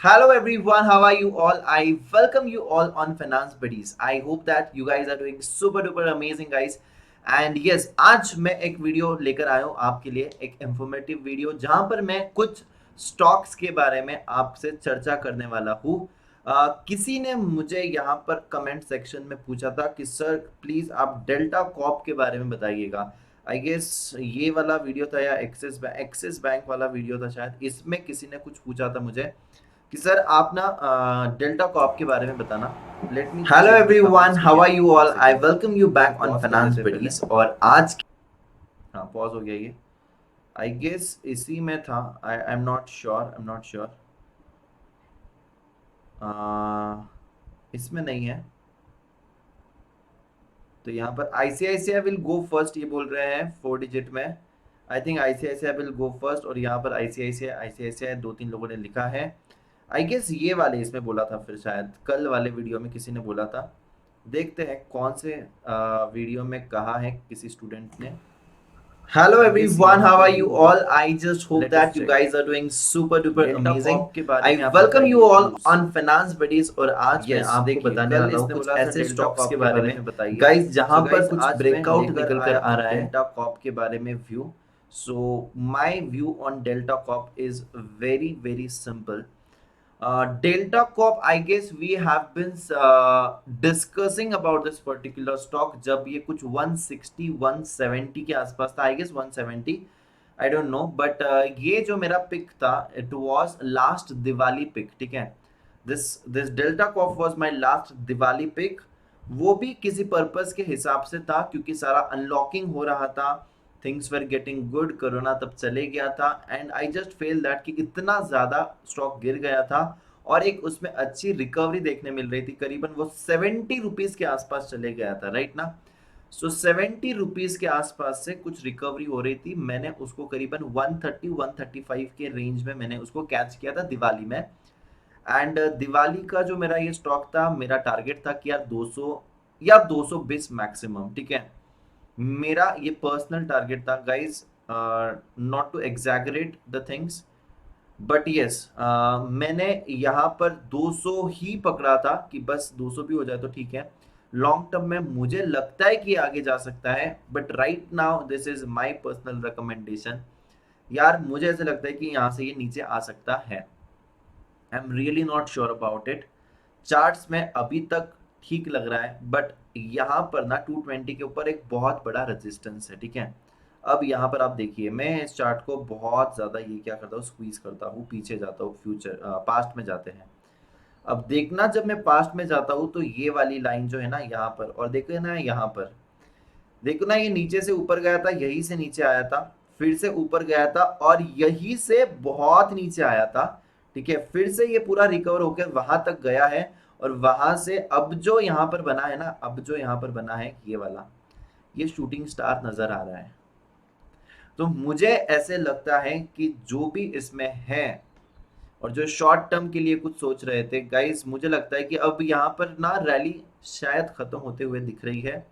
Hello everyone, how are you all? I welcome you all on Finance Buddies. I hope that you guys are doing super duper amazing guys. And yes आज मैं एक video लेकर आया हूँ आपके लिए, एक इंफॉर्मेटिव वीडियो जहां पर मैं कुछ स्टॉक्स के बारे में आपसे चर्चा करने वाला हूँ। किसी ने मुझे यहाँ पर कमेंट सेक्शन में पूछा था कि सर प्लीज आप डेल्टा कॉप के बारे में बताइएगा। आई गेस ये वाला वीडियो था या एक्सिस बैंक वाला वीडियो था शायद, इसमें किसी ने कुछ पूछा था मुझे कि सर आप ना डेल्टा कॉप के बारे में बताना। Let me hello everyone, how are you all? I welcome you back on finance buddies. और आज हाँ पॉज हो गया ये, आई गेस इसी में था। आई am not sure, I am not sure, इसमें नहीं है। तो यहाँ पर आईसीआईसीआई विल गो फर्स्ट ये बोल रहे हैं 4 डिजिट में। I think ICICI will go first, और यहाँ पर आईसीआईसीआई आईसीआईसीआई दो तीन लोगों ने लिखा है। आई गेस ये वाले इसमें बोला था, फिर शायद कल वाले वीडियो में किसी ने बोला था। देखते हैं कौन से वीडियो में कहा है किसी स्टूडेंट ने। Hello everyone, how are you all? I just hope that you guys are doing super duper amazing. I welcome you all on Finance Buddies। और आज मैं आपको बताने वाला हूँ कुछ ऐसे स्टॉक्स के बारे में गाइस जहां पर कुछ ब्रेकआउट निकल कर आ रहा है डेल्टा कॉप के बारे में view. So my view on Delta Corp is very very simple. Delta Corp, I guess we have been discussing about this particular stock जब ये कुछ 160 170 के आसपास था। I guess 170, I don't know, but ये जो मेरा पिक था it was last Diwali pick, ठीक है। this Delta Corp was my last Diwali pick. वो भी किसी पर्पस के हिसाब से था क्योंकि सारा अनलॉकिंग हो रहा था, things were getting good, corona तब चले गया था, and I just feel that कि इतना ज़्यादा स्टॉक गिर गया था और एक उसमें अच्छी रिकवरी देखने मिल रही थी। करीबन वो 70 रुपीज़ के आसपास चले गया था, राइट ना। सो 70 रुपीज़ के आसपास से कुछ रिकवरी हो रही थी। मैंने उसको करीबन 130 135 के रेंज में मैंने उसको कैच किया था दिवाली में। एंड दिवाली का जो मेरा ये स्टॉक था, मेरा टारगेट था कि यार 200 या 220 मैक्सिमम, ठीक है। मेरा ये पर्सनल टारगेट था guys, not to exaggerate the things, but yes मैंने यहाँ पर 200 ही पकड़ा था कि बस 200 भी हो जाए तो ठीक है। लॉन्ग टर्म में मुझे लगता है कि आगे जा सकता है, but right now this is my personal recommendation. यार मुझे ऐसा लगता है कि यहाँ से ये नीचे आ सकता है। I am really not sure about it. Charts में अभी तक ठीक लग रहा है, बट यहाँ पर ना 220 के ऊपर एक बहुत बड़ा रेजिस्टेंस है, ठीक है। अब यहाँ पर आप देखिए, मैं इस चार्ट को बहुत ज़्यादा ये क्या करता हूँ, स्क्वीज करता हूँ, पीछे जाता हूँ, फ्यूचर पास्ट में जाते हैं। अब देखना जब मैं पास्ट में जाता हूँ तो ये वाली लाइन जो है ना यहाँ पर, और देखो ना यहाँ पर, देखो ना ये नीचे से ऊपर गया था, यहीं से नीचे आया था, फिर से ऊपर गया था और यहीं से बहुत नीचे आया था, ठीक है। फिर से ये पूरा रिकवर होकर वहां तक गया है, और वहां से अब जो यहाँ पर बना है ना, अब जो यहाँ पर बना है ये वाला, ये शूटिंग स्टार नजर आ रहा है। तो मुझे ऐसे लगता है कि जो भी इसमें है और जो शॉर्ट टर्म के लिए कुछ सोच रहे थे गाइस, मुझे लगता है कि अब यहाँ पर ना रैली शायद खत्म होते हुए दिख रही है।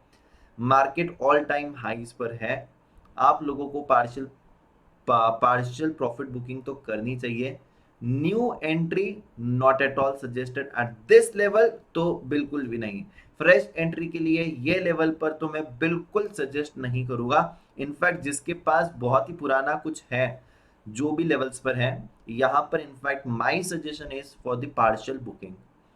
मार्केट ऑल टाइम हाइज पर है। आप लोगों को पार्शियल प्रॉफिट बुकिंग तो करनी चाहिए। New entry not at all suggested at this level, तो बिल्कुल भी नहीं। फ्रेश एंट्री के लिए ये लेवल पर तो मैं बिल्कुल सजेस्ट नहीं करूंगा। इनफैक्ट जिसके पास बहुत ही पुराना कुछ है, जो भी लेवल्स पर है, यहाँ पर in fact my suggestion is for the partial booking.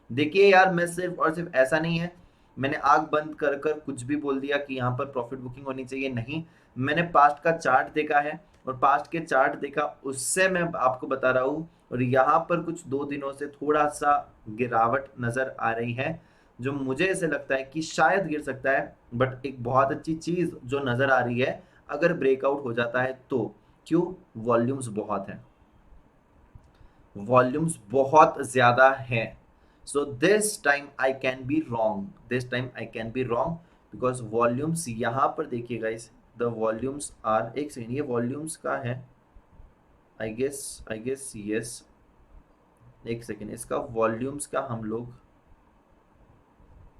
देखिए यार, मैं सिर्फ और सिर्फ ऐसा नहीं है मैंने आग बंद कर कर कुछ भी बोल दिया कि यहाँ पर प्रॉफिट बुकिंग होनी चाहिए, नहीं। मैंने पास्ट का चार्ट देखा है, और पास्ट के चार्ट देखा उससे मैं आपको बता रहा हूँ। और यहाँ पर कुछ 2 दिनों से थोड़ा सा गिरावट नजर आ रही है, जो मुझे ऐसे लगता है कि शायद गिर सकता है। बट एक बहुत अच्छी चीज जो नजर आ रही है, अगर ब्रेकआउट हो जाता है तो, क्यों? वॉल्यूम्स बहुत है, वॉल्यूम्स बहुत ज्यादा है। So this time I can be wrong, this time I can be wrong, because volumes यहाँ पर देखिए गाइस, द वॉल्यूम्स आर, एक सेकेंड, ये वॉल्यूम्स का है, आई गेस यस। एक सेकेंड, इसका वॉल्यूम्स का हम लोग,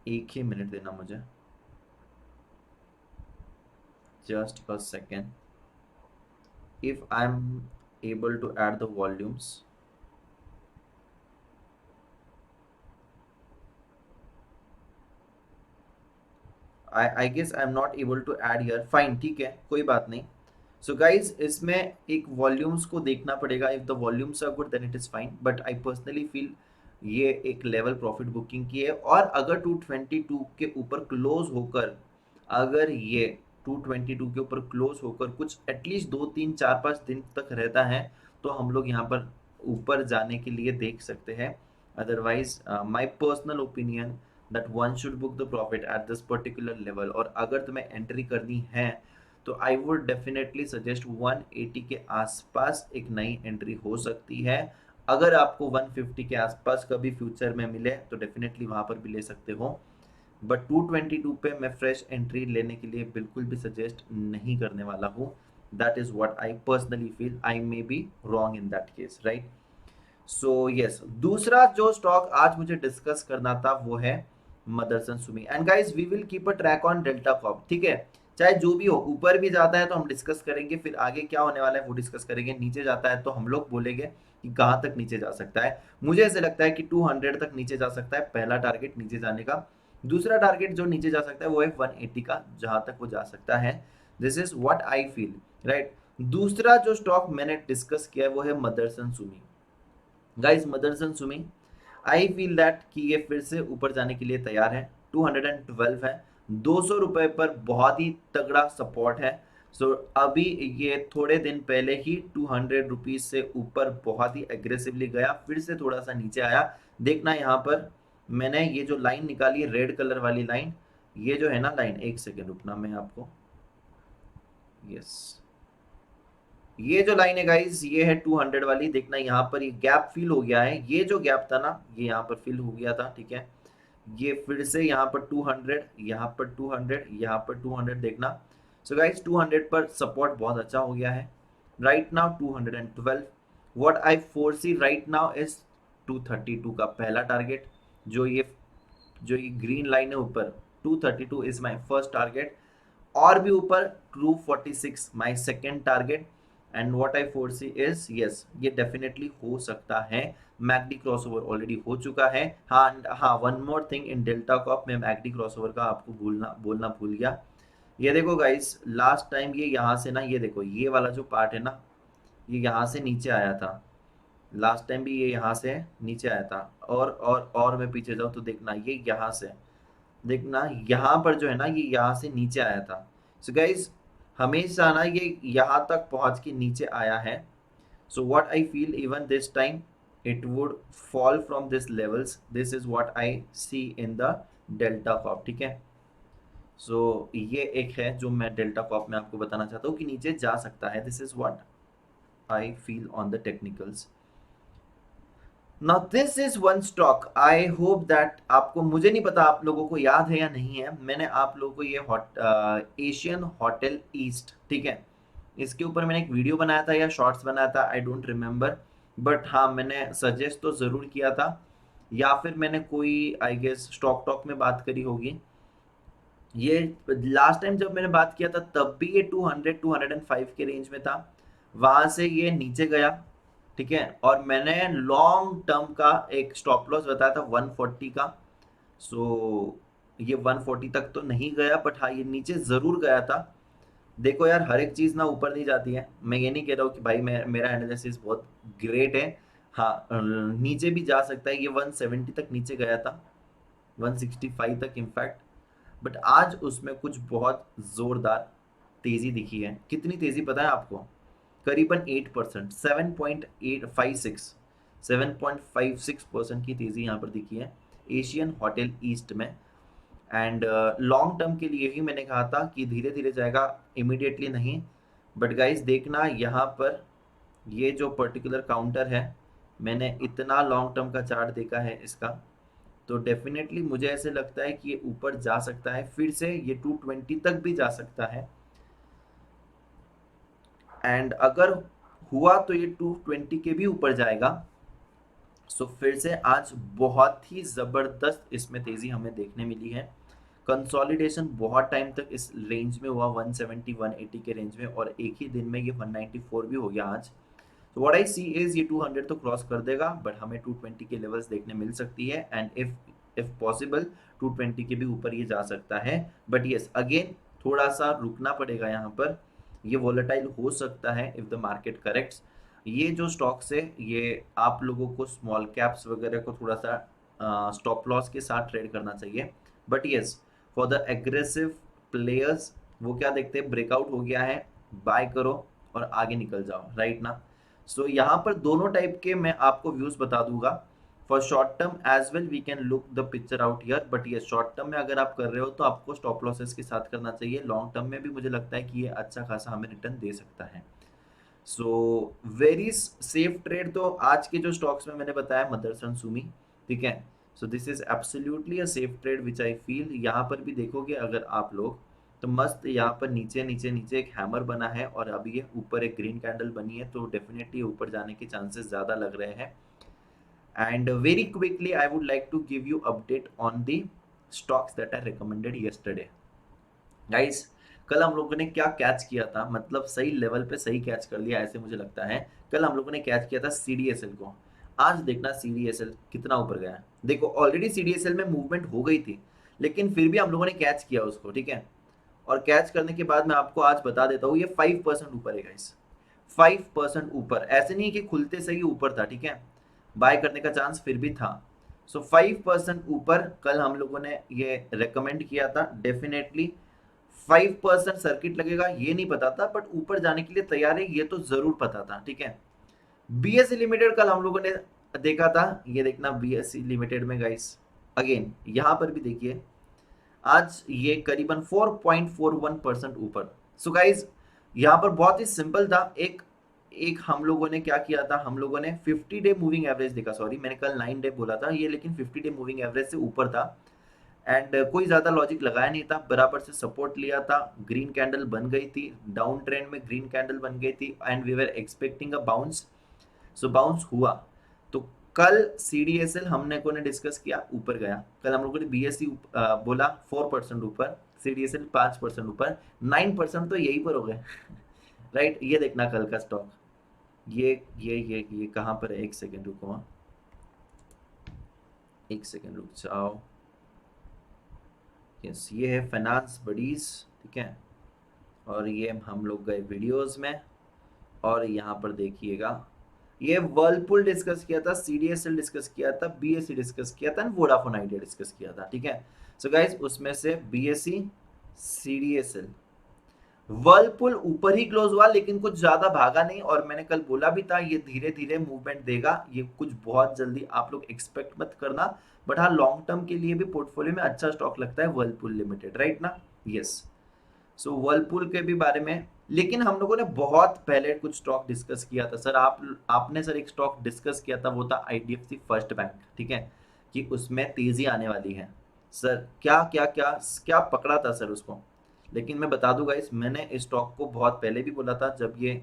एक ही मिनट देना मुझे, just a second. If I am able to add the volumes, I guess I am not able to add here, fine, ठीक है, कोई बात नहीं। सो गाइज इसमें एक वॉल्यूम्स को देखना पड़ेगा, if the volumes are good then it is fine, but I personally feel ये एक लेवल प्रॉफिट बुकिंग की है। और अगर 222 के ऊपर क्लोज होकर, अगर ये 222 के ऊपर क्लोज होकर कुछ एटलीस्ट 2 3 4 5 दिन तक रहता है तो हम लोग यहाँ पर ऊपर जाने के लिए देख सकते हैं। Otherwise my personal opinion that one should book the profit at this particular level. और अगर तुम्हें एंट्री करनी है तो आई वुड डेफिनेटली सजेस्ट 180 के आसपास एक नई एंट्री हो सकती है। अगर आपको 150 के आसपास कभी फ्यूचर में मिले तो डेफिनेटली वहां पर भी ले सकते हो, बट 222 पे मैं फ्रेश एंट्री लेने के लिए बिल्कुल भी सजेस्ट नहीं करने वाला हूँ। That is what I personally feel, I may be wrong in that case, right. So yes, दूसरा जो स्टॉक आज मुझे डिस्कस करना था वो है Motherson Sumi. And guys we will keep a track on Delta Corp, ठीक है, चाहे जो भी हो, ऊपर भी जाता है तो हम डिस्कस करेंगे, फिर आगे क्या होने वाला है वो डिस्कस करेंगे, नीचे जाता है तो हम लोग बोलेंगे कि कहाँ तक नीचे जा सकता है। मुझे ऐसे लगता है कि 200 तक नीचे जा सकता है, पहला टारगेट नीचे जाने का। दूसरा टारगेट जो नीचे जा सकता है वो है 180 का, जहां तक वो जा सकता है। This is what I feel, right. दूसरा जो स्टॉक मैंने डिस्कस किया है वो है Motherson Sumi. Guys Motherson Sumi, I feel that कि ये फिर से ऊपर जाने के लिए तैयार है। 212 है, 200 रुपए पर बहुत ही तगड़ा सपोर्ट है। सो अभी ये थोड़े दिन पहले ही 200 रुपीज से ऊपर बहुत ही एग्रेसिवली गया, फिर से थोड़ा सा नीचे आया। देखना यहाँ पर मैंने ये जो लाइन निकाली, रेड कलर वाली लाइन, ये जो है ना लाइन, एक सेकेंड रुकना, मैं आपको, यस, ये जो लाइन है गाइस ये है 200 वाली। देखना यहाँ पर ये गैप फिल हो गया है, ये जो गैप था ना ये यहाँ पर फिल हो गया था, ठीक है। ये फिर से यहाँ पर 200, यहाँ पर 200, यहाँ पर 200, देखना। सो गाइस 200 पर सपोर्ट बहुत अच्छा हो गया है। Right now 212, what I foresee right now is 232 का पहला टारगेट। जो ये ग्रीन लाइन है ऊपर, 232 इज माय फर्स्ट टारगेट। और भी ऊपर 246 my second target. And what I foresee is, yes ये डेफिनेटली हो सकता है। मैकडी क्रॉसओवर ऑलरेडी हो चुका है। हाँ हाँ, one more thing in Delta Corp में मैकडी क्रॉसओवर का आपको बोलना भूल गया। ये देखो गाइस, लास्ट टाइम ये यहाँ से ना, ये देखो ये वाला जो पार्ट है ना, ये यहाँ से नीचे आया था। लास्ट टाइम भी ये यहाँ से नीचे आया था। और मैं पीछे जाऊँ तो देखना ये यहाँ से, देखना यहाँ पर जो है ना ये यहाँ से नीचे आया था। सो गाइज हमेशा ना ये यहाँ तक पहुँच के नीचे आया है। So what I feel even this time it would fall from this levels, this is what I see in the Delta Corp, ठीक है। सो ये एक है जो मैं डेल्टा कॉप में आपको बताना चाहता हूँ कि नीचे जा सकता है। This is what I feel on the technicals. Now this is one stock, I hope that आपको, मुझे नहीं पता आप लोगों को याद है या नहीं है, मैंने आप लोगों को ये एशियन होटल ईस्ट, ठीक है, इसके ऊपर मैंने एक वीडियो बनाया था या शॉर्ट्स बनाया था, आई डोंट रिमेम्बर, बट हाँ मैंने सजेस्ट तो ज़रूर किया था, या फिर मैंने कोई आई गेस स्टॉक टॉक में बात करी होगी। ये लास्ट टाइम जब मैंने बात किया था तब भी ये 200 205 के रेंज में था, वहां से ये नीचे गया, ठीक है। और मैंने लॉन्ग टर्म का एक स्टॉप लॉस बताया था 140 का। सो ये 140 तक तो नहीं गया, बट हाँ ये नीचे ज़रूर गया था। देखो यार, हर एक चीज़ ना ऊपर नहीं जाती है, मैं ये नहीं कह रहा हूँ कि भाई मेरा एनालिसिस बहुत ग्रेट है। हाँ नीचे भी जा सकता है, ये 170 तक नीचे गया था, 165 तक इनफैक्ट, बट आज उसमें कुछ बहुत ज़ोरदार तेज़ी दिखी है। कितनी तेज़ी पता है आपको? करीबन 8%, 7.56% की तेज़ी यहाँ पर दिखी है एशियन होटल ईस्ट में। एंड लॉन्ग टर्म के लिए ही मैंने कहा था कि धीरे धीरे जाएगा, इमीडिएटली नहीं। बट गाइस देखना यहाँ पर ये जो पर्टिकुलर काउंटर है, मैंने इतना लॉन्ग टर्म का चार्ट देखा है इसका, तो डेफिनेटली मुझे ऐसे लगता है कि ये ऊपर जा सकता है, फिर से ये 220 तक भी जा सकता है। एंड अगर हुआ तो ये 220 के भी ऊपर जाएगा। सो फिर से आज बहुत ही ज़बरदस्त इसमें तेज़ी हमें देखने मिली है। कंसोलिडेशन बहुत टाइम तक इस रेंज में हुआ, 170 180 के रेंज में, और एक ही दिन में ये 194 भी हो गया आज। तो व्हाट आई सी इज ये 200 तो क्रॉस कर देगा, बट हमें 220 के लेवल्स देखने मिल सकती है। एंड इफ इफ पॉसिबल 220 के भी ऊपर ये जा सकता है, बट यस अगेन थोड़ा सा रुकना पड़ेगा यहाँ पर। ये वोलेटाइल हो सकता है इफ द मार्केट करेक्ट्स। ये जो स्टॉक्स है ये आप लोगों को स्मॉल कैप्स वगैरह को थोड़ा सा स्टॉप लॉस के साथ ट्रेड करना चाहिए, but yes for the aggressive players वो क्या देखते हैं, ब्रेकआउट हो गया है बाय करो और आगे निकल जाओ, राइट ना। सो यहाँ पर दोनों टाइप के मैं आपको व्यूज बता दूंगा। For short term as well we can look the picture out here, but ये शॉर्ट टर्म में अगर आप कर रहे हो तो आपको स्टॉप लॉसेस के साथ करना चाहिए। लॉन्ग टर्म में भी मुझे लगता है कि ये अच्छा खासा हमें रिटर्न दे सकता है। सो वेरी सेफ ट्रेड तो आज के जो स्टॉक्स में मैंने बताया मदरसन सुमी, ठीक है। So this is absolutely a safe trade which I feel. यहाँ पर भी देखोगे अगर आप लोग तो मस्त यहाँ पर नीचे नीचे नीचे एक हैमर बना है और अभी ये ऊपर एक ग्रीन कैंडल बनी है, तो डेफिनेटली ऊपर जाने के चांसेस ज़्यादा लग रहे हैं। And very quickly I would like to give you update on the stocks that are recommended yesterday. Guys कल हम लोगों ने क्या कैच किया था, मतलब सही लेवल पे सही कैच कर लिया ऐसे मुझे लगता है। कल हम लोगों ने कैच किया था सीडीएसएल को। आज देखना सीडीएसएल कितना ऊपर गया है। देखो ऑलरेडी सीडीएसएल में मूवमेंट हो गई थी, लेकिन फिर भी हम लोगों ने कैच किया उसको, ठीक है। और कैच करने के बाद मैं आपको आज बता देता हूँ ये 5% ऊपर है गाइस, 5% ऊपर। ऐसे नहीं कि खुलते सही ऊपर था, ठीक है, बाय करने का चांस फिर भी था। सो 5% ऊपर कल हम लोगों ने ये रेकमेंड किया था। डेफिनेटली 5% सर्किट लगेगा ये नहीं पता था, बट ऊपर जाने के लिए तैयार है ये तो जरूर पता था, ठीक है। बीएससी लिमिटेड कल हम लोगों ने देखा था, ये देखना बीएससी लिमिटेड में गाइस अगेन यहाँ पर भी देखिए आज ये करीबन 4.41% ऊपर। सो गाइज यहाँ पर बहुत ही सिंपल था। एक एक हम लोगों ने क्या किया था, हम लोगों ने 50 डे मूविंग एवरेज देखा, सॉरी मैंने कल 9 डे बोला था ये, लेकिन 50 डे मूविंग एवरेज से ऊपर था। एंड कोई ज़्यादा लॉजिक लगाया नहीं था, बराबर से सपोर्ट लिया था, ग्रीन कैंडल बन गई थी, डाउन ट्रेंड में ग्रीन कैंडल बन गई थी and we were expecting a bounce. So bounce हुआ। तो कल सीडीएसएल हमने को ने डिस्कस किया ऊपर गया। कल हम लोगों ने बीएससी बोला 4% ऊपर, सीडीएसएल 5% ऊपर, 9% तो यही पर हो गए राइट। ये देखना कल का स्टॉक, ये कहाँ पर है, एक सेकेंड रुको, हाँ एक सेकेंड रुक जाओ। यस ये है फाइनेंस बडीज, ठीक है। और ये हम लोग गए वीडियोस में और यहाँ पर देखिएगा ये वर्लपुल डिस्कस किया था, सीडीएसएल डिस्कस किया था, बीएससी डिस्कस किया था, वोडाफोन आइडिया डिस्कस किया था, ठीक है। सो गाइस उसमें से बीएससी, सीडीएसएल, वर्लपुल ऊपर ही क्लोज हुआ लेकिन कुछ ज्यादा भागा नहीं। और मैंने कल बोला भी था ये धीरे धीरे मूवमेंट देगा, ये कुछ बहुत जल्दी आप लोग एक्सपेक्ट मत करना। बट हाँ लॉन्ग टर्म के लिए भी पोर्टफोलियो में अच्छा स्टॉक लगता है वर्लपुल लिमिटेड, राइट ना। यस सो वर्लपूल के भी बारे में, लेकिन हम लोगों ने बहुत पहले कुछ स्टॉक डिस्कस किया था सर। आपने सर एक स्टॉक डिस्कस किया था, वो था आईडीएफसी फर्स्ट बैंक, ठीक है, कि उसमें तेजी आने वाली है। सर क्या क्या क्या क्या पकड़ा था सर उसको। लेकिन मैं बता दूंगा इस मैंने इस स्टॉक को बहुत पहले भी बोला था, जब ये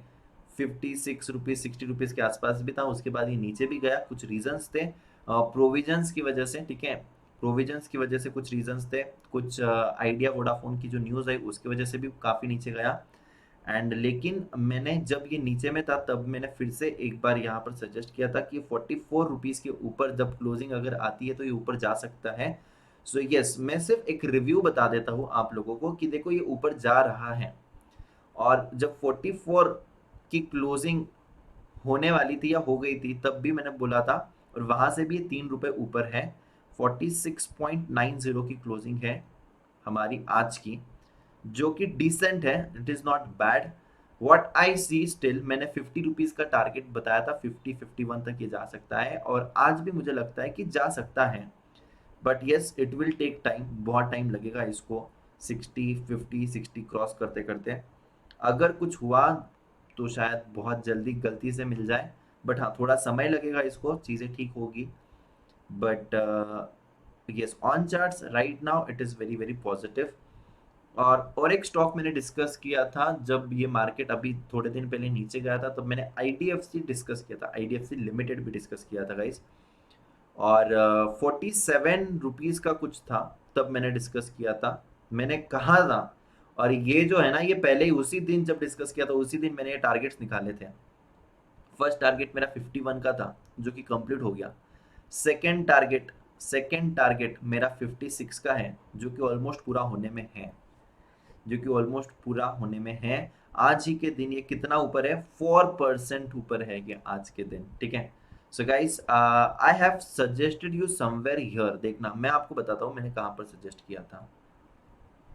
56 रुपीज़ 60 रुपीज़ के आसपास भी था, उसके बाद ये नीचे भी गया। कुछ रीजंस थे प्रोविजंस की वजह से, ठीक है, प्रोविजंस की वजह से कुछ रीजंस थे, कुछ आइडिया वोडाफोन की जो न्यूज़ आई उसकी वजह से भी काफ़ी नीचे गया। एंड लेकिन मैंने जब ये नीचे में था तब मैंने फिर से एक बार यहाँ पर सजेस्ट किया था कि 44 रुपीज़ के ऊपर जब क्लोजिंग अगर आती है तो ये ऊपर जा सकता है। सो यस मैं सिर्फ एक रिव्यू बता देता हूँ आप लोगों को कि देखो ये ऊपर जा रहा है। और जब 44 की क्लोजिंग होने वाली थी या हो गई थी तब भी मैंने बोला था, और वहां से भी ये 3 रुपए ऊपर है। 46.90 की क्लोजिंग है हमारी आज की, जो कि डिसेंट है, it is not bad. What I see still, मैंने 50 रुपीज़ का टारगेट बताया था, 50-51 तक ये जा सकता है और आज भी मुझे लगता है कि जा सकता है। But yes it will take time, बहुत टाइम लगेगा इसको 60-50-60 क्रॉस करते करते। अगर कुछ हुआ तो शायद बहुत जल्दी गलती से मिल जाए, बट हाँ थोड़ा समय लगेगा इसको, चीज़ें ठीक होगी। But yes on charts right now it is very very positive. और एक स्टॉक मैंने डिस्कस किया था जब ये मार्केट अभी थोड़े दिन पहले नीचे गया था, तब मैंने आईडीएफसी डिस्कस किया था, आईडीएफसी लिमिटेड भी डिस्कस किया था गाइस। और 47 रुपीज़ का कुछ था तब मैंने डिस्कस किया था, मैंने कहा था। और ये जो है ना ये पहले ही उसी दिन जब डिस्कस किया था उसी दिन मैंने ये टारगेट्स निकाले थे। फर्स्ट टारगेट मेरा 51 का था जो कि कंप्लीट हो गया। सेकेंड टारगेट सेकेंड टारगेट मेरा 56 का है, जो कि ऑलमोस्ट पूरा होने में है, जो कि ऑलमोस्ट पूरा होने में है। आज ही के दिन ये कितना ऊपर है, 4% ऊपर है ये आज के दिन, ठीक है। So guys, I have suggested you somewhere here. देखना मैं आपको बताता हूँ मैंने कहाँ पर सजेस्ट किया था।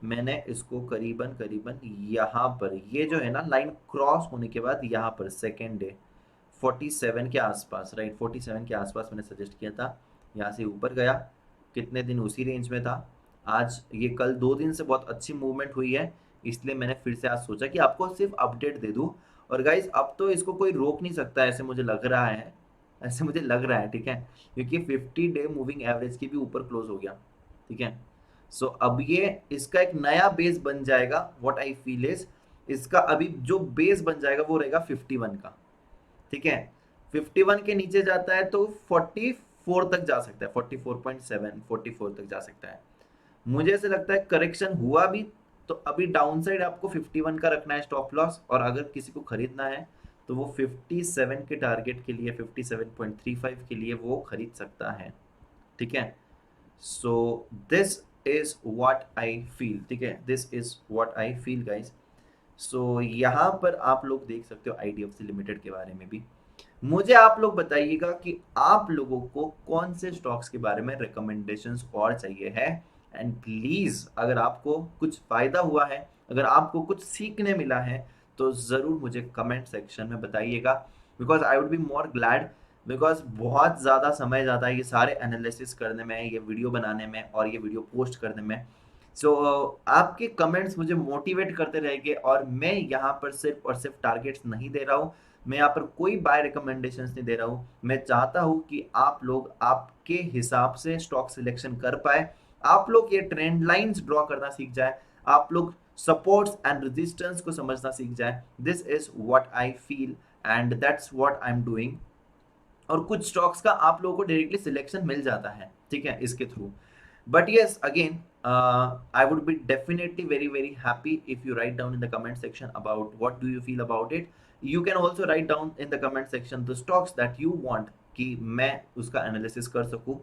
मैंने इसको करीबन करीबन यहाँ पर, ये जो है ना लाइन क्रॉस होने के बाद यहाँ पर सेकेंड डे 47 के आसपास, राइट, 47 के आसपास मैंने सजेस्ट किया था। यहाँ से ऊपर गया, कितने दिन उसी रेंज में था। आज ये कल 2 दिन से बहुत अच्छी मूवमेंट हुई है, इसलिए मैंने फिर से आज सोचा कि आपको सिर्फ अपडेट दे दूँ। और गाइज अब तो इसको कोई रोक नहीं सकता, ऐसे मुझे लग रहा है, ऐसे मुझे लग रहा है, ठीक है, क्योंकि 50 डे मूविंग एवरेज के भी ऊपर क्लोज हो गया, ठीक है। सो अब ये इसका एक नया बेस बन जाएगा। व्हाट आई फील इज, इसका अभी जो बेस बन जाएगा वो रहेगा 51 का, ठीक है। 51 के नीचे जाता है तो 44 तक जा सकता है, 44.7 44 तक जा सकता है। मुझे ऐसे लगता है करेक्शन हुआ भी तो अभी डाउनसाइड आपको 51 का रखना है स्टॉप लॉस, और अगर किसी को खरीदना है तो वो 57 के टारगेट के लिए, 57.35 के लिए वो खरीद सकता है, ठीक है। So this is what I feel, ठीक है, this is what I feel guys. So यहाँ पर आप लोग देख सकते हो आईडीएफसी लिमिटेड के बारे में भी। मुझे आप लोग बताइएगा कि आप लोगों को कौन से स्टॉक्स के बारे में रिकमेंडेशंस और चाहिए है। एंड प्लीज अगर आपको कुछ फायदा हुआ है, अगर आपको कुछ सीखने मिला है, तो ज़रूर मुझे कमेंट सेक्शन में बताइएगा, because I would be more glad. Because बहुत ज़्यादा समय जाता है ये सारे एनालिसिस करने में, ये वीडियो बनाने में और ये वीडियो पोस्ट करने में। सो आपके कमेंट्स मुझे मोटिवेट करते रहेंगे, और मैं यहाँ पर सिर्फ और सिर्फ टारगेट्स नहीं दे रहा हूँ, मैं यहाँ पर कोई बाय रिकमेंडेशंस नहीं दे रहा हूँ। मैं चाहता हूँ कि आप लोग आपके हिसाब से स्टॉक सिलेक्शन कर पाए, आप लोग ये ट्रेंड लाइंस ड्रॉ करना सीख जाए, आप लोग सपोर्ट्स एंड रेजिस्टेंस को समझना सीख जाए। This is what I feel and that's what I am doing. और कुछ स्टॉक्स का आप लोगों को डायरेक्टली सिलेक्शन मिल जाता है, ठीक है, इसके through. But yes, again, I would be definitely very, very happy if you write down in the comment section about what do you feel about it. You can also write down in the comment section the stocks that you want कि मैं उसका analysis कर सकूं।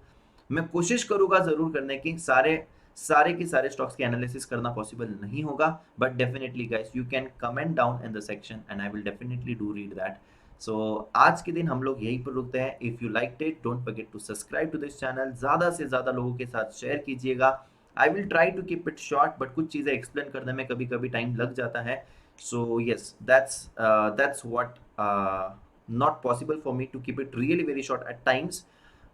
मैं कोशिश करूंगा ज़रूर करने की, सारे सारे के सारे स्टॉक्स की एनालिसिस करना पॉसिबल नहीं होगा, but definitely guys you can comment down in the section and I will definitely do read that. So आज के दिन हम लोग यहीं पर रुकते हैं। If you like it don't forget to subscribe to this channel, ज़्यादा से ज़्यादा लोगों के साथ शेयर कीजिएगा। I will try to keep it short, but कुछ चीज़ें एक्सप्लेन करने में कभी कभी टाइम लग जाता है। So yes, that's what not possible for me to keep it really very short at times,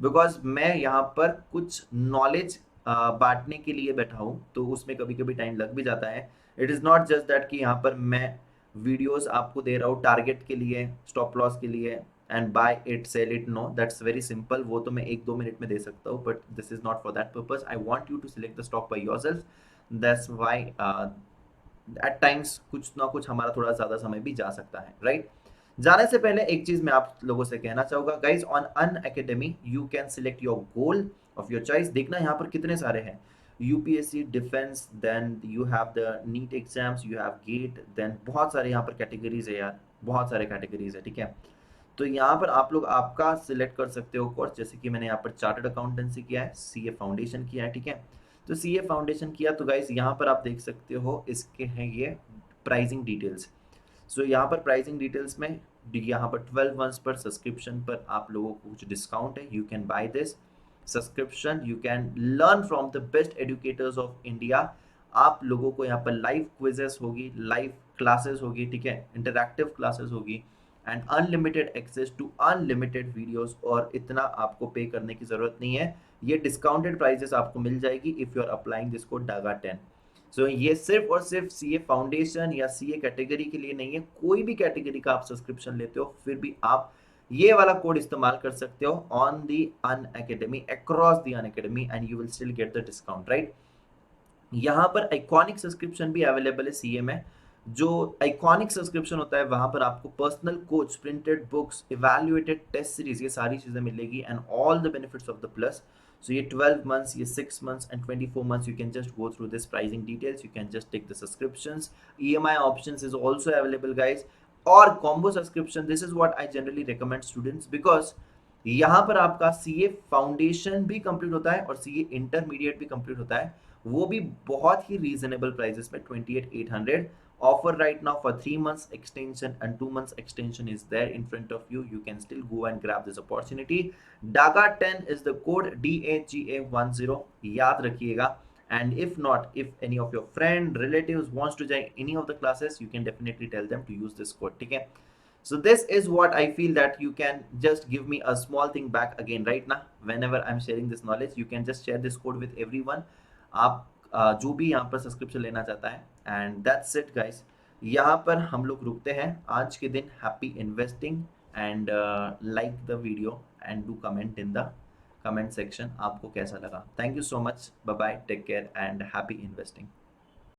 because मैं यहाँ पर कुछ नॉलेज बांटने के लिए बैठा हूँ, तो उसमें कभी कभी टाइम लग भी जाता है। It is not just that कि यहाँ पर मैं वीडियोस आपको दे रहा हूँ टारगेट के लिए, स्टॉप लॉस के लिए, and buy it sell it, no, that's very simple, वो तो मैं 1-2 मिनट में दे सकता हूँ, but this is not for that purpose. I want you to select the stock by yourself. That's why at times कुछ ना कुछ हमारा थोड़ा ज़्यादा समय भी जा सकता है, राइट। जाने से पहले एक चीज मैं आप लोगों से कहना चाहूंगा guys, on Unacademy you can select your goal of your choice. देखना यहाँ पर कितने सारे हैं, UPSC, defence, then you have the NEET exams, you have GATE, then बहुत सारे यहाँ पर कैटेगरीज है यार, बहुत सारे कैटेगरीज है, ठीक है। तो यहाँ पर आप लोग आपका सिलेक्ट कर सकते हो कोर्स, जैसे कि मैंने यहाँ पर चार्टर्ड अकाउंटेंसी किया है, सीए फाउंडेशन किया है, ठीक है। तो सीए फाउंडेशन किया तो गाइज यहाँ पर आप देख सकते हो इसके हैं ये प्राइसिंग डिटेल्स। सो यहाँ पर प्राइसिंग डिटेल्स में यहाँ पर 12 मंथ्स पर सब्सक्रिप्शन पर आप लोगों को कुछ डिस्काउंट है, you can buy this subscription, you can learn from the best educators of India. आप लोगों को यहाँ पर लाइव क्विजेस होगी, लाइव क्लासेस होगी, ठीक है, इंटरैक्टिव क्लासेस होगी, and unlimited access to unlimited videos, और इतना आपको पे करने की ज़रूरत नहीं है। ये डिस्काउंटेड प्राइजेस आपको मिल जाएगी if you are applying this code DAGA10। So ये सिर्फ और सिर्फ सीए फाउंडेशन या सीए कैटेगरी के लिए नहीं है, कोई भी कैटेगरी का आप सब्सक्रिप्शन लेते हो फिर भी आप ये वाला कोड इस्तेमाल कर सकते हो on the Unacademy, across the Unacademy, and you will still get the discount, right. यहाँ पर आइकॉनिक सब्सक्रिप्शन भी अवेलेबल है सीए में। जो आइकॉनिक सब्सक्रिप्शन होता है वहाँ पर आपको personal coach, printed books, evaluated test series, ये सारी चीज़ें मिलेगी, and all the benefits of the plus. So ये 12 months, ये 6 months and 24 months, you can just go through this pricing details, you can just take the subscriptions. EMI options is also available guys, or combo subscription. This is what I generally recommend students, because यहाँ पर आपका CA foundation भी complete होता है और CA intermediate भी complete होता है, वो भी बहुत ही रीजनेबल प्राइसेस में 28,800 offer right now for 3 months extension and 2 months extension is there in front of you. You can still go and grab this opportunity. daga 10 is the code, DAGA10, याद रखिएगा. And if not, if any of your friend relatives wants to join any of the classes, you can definitely tell them to use this code. ठीक है. So this is what I feel, that you can just give me a small thing back again right now whenever I'm sharing this knowledge. You can just share this code with everyone. आप जो भी यहाँ पर subscription लेना चाहता है. And that's it guys. यहाँ पर हम लोग रुकते हैं आज के दिन. Happy investing and like the video and do comment in the comment section आपको कैसा लगा. Thank you so much. Bye bye. Take care and happy investing.